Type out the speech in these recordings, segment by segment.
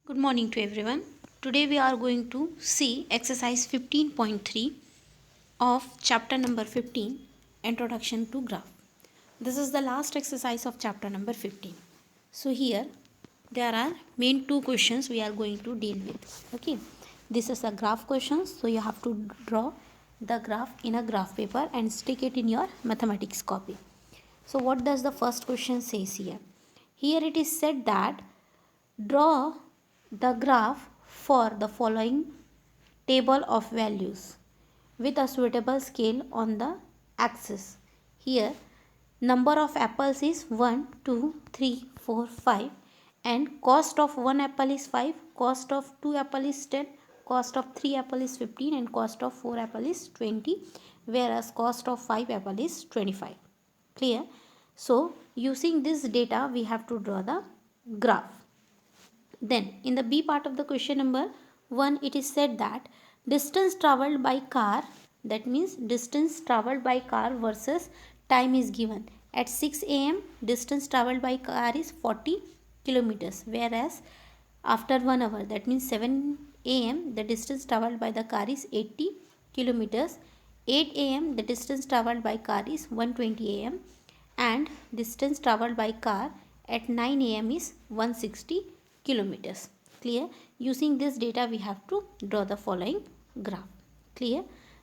Good morning to everyone. Today we are going to see exercise 15.3 of chapter number 15, Introduction to Graph. This is the last exercise of chapter number 15. So here there are main two questions we are going to deal with. Okay, this is a graph question, so you have to draw the graph in a graph paper and stick it in your mathematics copy. So what does the first question says here? Here it is said that draw the graph for the following table of values with a suitable scale on the axis. Here number of apples is 1, 2, 3, 4, 5 and cost of 1 apple is 5, cost of 2 apple is 10, cost of 3 apple is 15 and cost of 4 apple is 20, whereas cost of 5 apple is 25. Clear? So using this data we have to draw the graph. Then in the B part of the question number 1, it is said that distance traveled by car, that means distance traveled by car versus time is given. At 6 am distance traveled by car is 40 kilometers, whereas after 1 hour, that means 7 am, the distance traveled by the car is 80 kilometers. 8 am the distance traveled by car is 120 am and distance traveled by car at 9 am is 160 kilometers. Clear? Using this data we have to draw the following graph. Clear?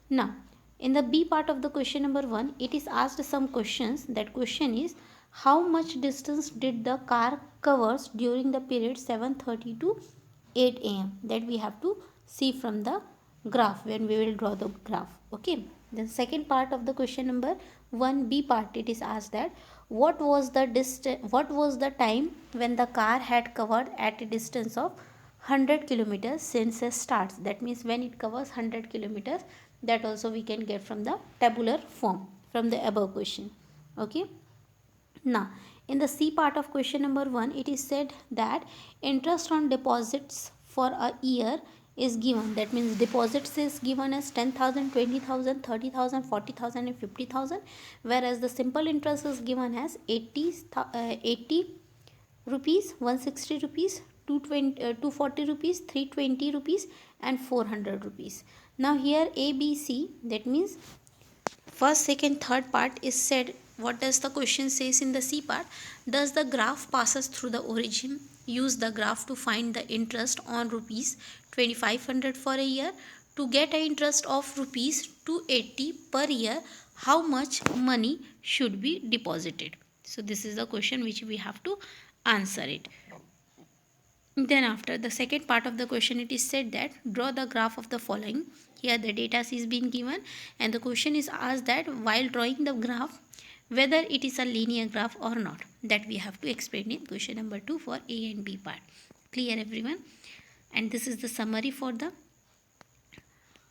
Now in the B part of the question number 1, it is asked some questions. That question is, how much distance did the car covers during the period 7:30 to 8 am? That we have to see from the graph when we will draw the graph. Okay. The second part of the question number 1B part, it is asked that what was the time when the car had covered at a distance of 100 kilometers since it starts. That means when it covers 100 kilometers, that also we can get from the tabular form from the above question. Okay. Now in the C part of question number 1, it is said that interest on deposits for a year is given. That means deposits is given as 10,000, 20,000, 30,000, 40,000 and 50,000, whereas the simple interest is given as 80 rupees, 160 rupees, 240 rupees, 320 rupees and 400 rupees. Now here A, B, C, that means first, second, third part is said. What does the question says in the C part? Does the graph passes through the origin? Use the graph to find the interest on rupees 2500 for a year. To get an interest of rupees 280 per year, how much money should be deposited? So this is the question which we have to answer it. Then after the second part of the question, it is said that draw the graph of the following. Here the data is being given and the question is asked that while drawing the graph, whether it is a linear graph or not. That we have to explain in question number 2 for A and B part. Clear everyone? And this is the summary for the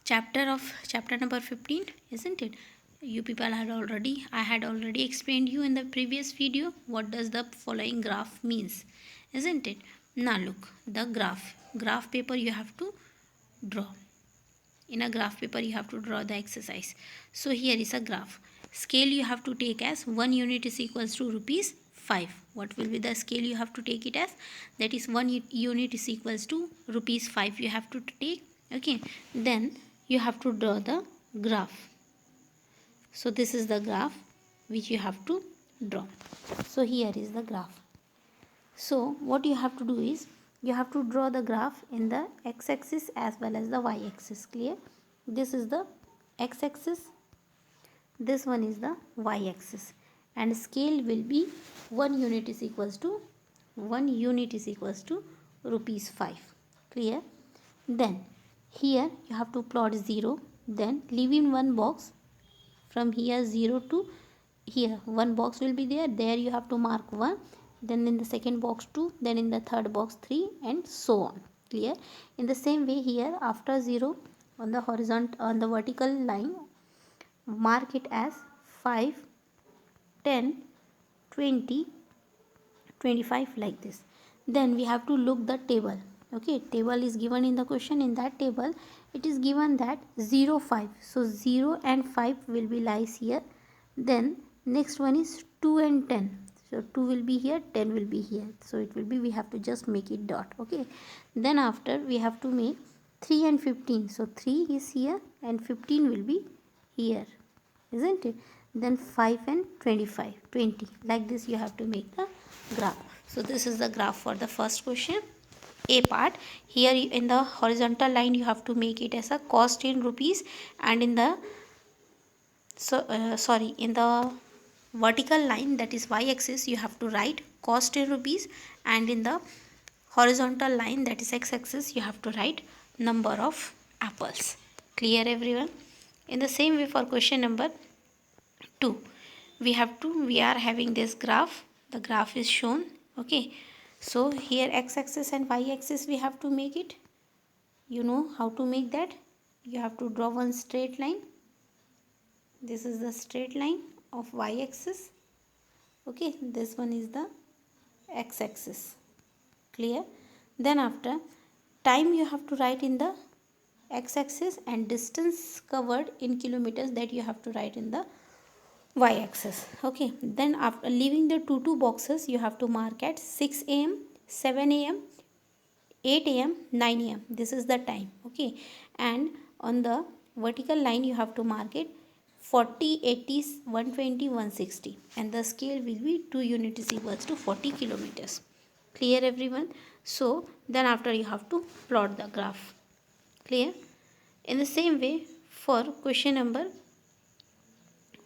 chapter number 15, isn't it? You people I had already explained you in the previous video what does the following graph means, isn't it? Now look, the graph paper you have to draw. In a graph paper you have to draw the exercise. So here is a graph. Scale you have to take as 1 unit is equals to rupees 5. What will be the scale you have to take it as? That is 1 unit is equals to rupees 5 you have to take. Okay. Then you have to draw the graph. So this is the graph which you have to draw. So here is the graph. So what you have to do is you have to draw the graph in the x-axis as well as the y-axis. Clear? This is the x-axis. This one is the y-axis. And scale will be 1 unit is equals to rupees 5. Clear? Then here you have to plot 0. Then leave in one box. From here 0 to here one box will be there. There you have to mark 1. Then in the second box 2. Then in the third box 3 and so on. Clear? In the same way here after 0 on the vertical line, mark it as 5, 10, 20, 25 like this. Then we have to look the table. Okay, table is given in the question. In that table it is given that 0, 5. So 0 and 5 will be lies here. Then next one is 2 and 10. So 2 will be here, 10 will be here, so it will be, we have to just make it dot. Okay, then after we have to make 3 and 15, so 3 is here and 15 will be here, isn't it? Then 5 and 25, 20, like this you have to make the graph. So this is the graph for the first question, A part. Here in the horizontal line you have to make it as a cost in rupees, and in the in the vertical line, that is y axis, you have to write cost in rupees, and in the horizontal line, that is x axis, you have to write number of apples. Clear everyone? In the same way for question number 2, we are having this graph. The graph is shown. Okay, so here x axis and y axis we have to make it. You know how to make that? You have to draw one straight line. This is the straight line of y axis. Okay, this one is the x axis. Clear? Then after, time you have to write in the x axis, and distance covered in kilometers, that you have to write in the y axis. Okay, then after leaving the two boxes, you have to mark at 6 am, 7 am, 8 am, 9 am. This is the time. Okay, and on the vertical line you have to mark it 40, 80, 120, 160, and the scale will be 2 units is equals to 40 kilometers. Clear everyone? So then after you have to plot the graph. Clear? In the same way for question number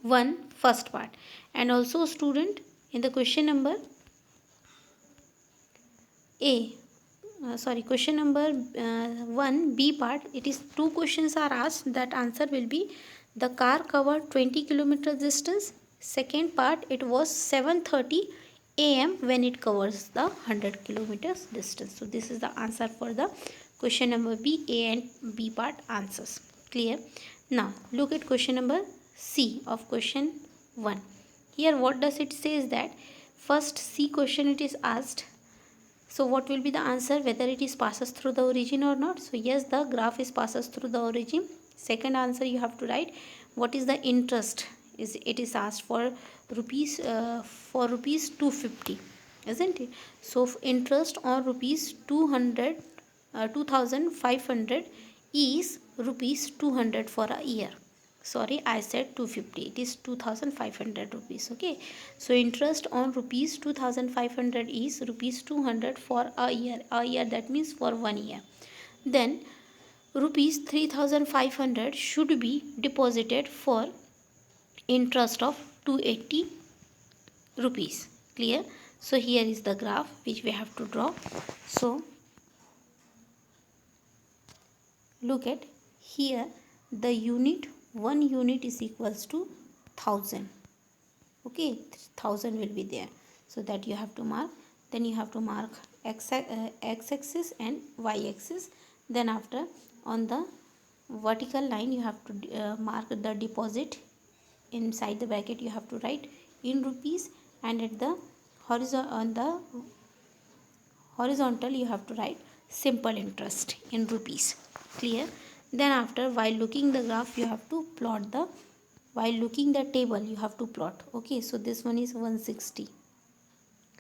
1, first part, and also student, in the question number question number 1 B part, it is 2 questions are asked. That answer will be, the car covered 20 kilometers distance. Second part, it was 7:30 am when it covers the 100 kilometers distance. So this is the answer for the question number B. A and B part answers. Clear? Now look at question number C of question 1. Here what does it say is that first C question it is asked. So what will be the answer, whether it is passes through the origin or not? So yes, the graph is passes through the origin. Second answer you have to write, what is the interest, is it is asked for rupees 250, isn't it? So interest on rupees 2500 is rupees 200 for a year. Sorry, I said 250, it is 2500 rupees. Okay, so interest on rupees 2500 is rupees 200 for a year. A year, that means for 1 year. Then rupees 3500 should be deposited for interest of 280 rupees. Clear? So here is the graph which we have to draw. So look at here, the unit, 1 unit is equals to 1000. Okay, 1000 will be there, so that you have to mark. Then you have to mark x axis and y axis. Then after, on the vertical line you have to mark the deposit. Inside the bracket you have to write in rupees, and at the horizontal you have to write simple interest in rupees. Clear? Then after, while looking the graph you have to plot the, while looking the table you have to plot. Okay, so this one is 160.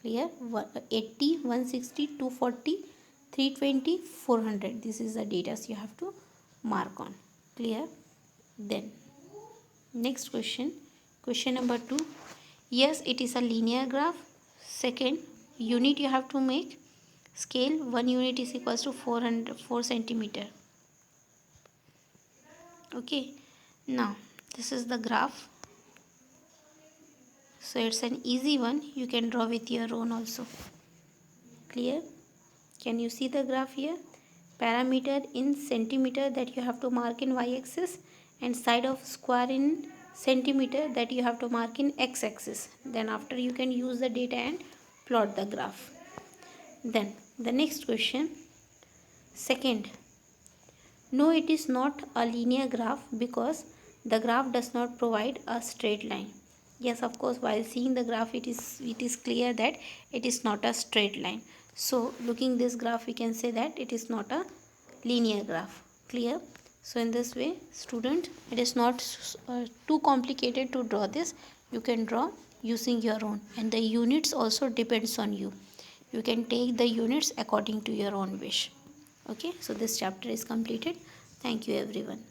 Clear? 80, 160, 240, 320, 400. This is the data you have to mark on. Clear? Then next question, question number 2. Yes, it is a linear graph. Second, unit you have to make. Scale, 1 unit is equals to 4 centimeter. Okay, now this is the graph. So it's an easy one, you can draw with your own also. Clear? Can you see the graph here? Parameter in centimeter, that you have to mark in y-axis, and side of square in centimeter, that you have to mark in x-axis. Then after, you can use the data and plot the graph. Then the next question, second, no, it is not a linear graph because the graph does not provide a straight line. Yes, of course, while seeing the graph it is clear that it is not a straight line. So looking this graph we can say that it is not a linear graph. Clear? So in this way, student, it is not too complicated to draw this. You can draw using your own, and the units also depends on you. You can take the units according to your own wish. Okay, so this chapter is completed. Thank you everyone.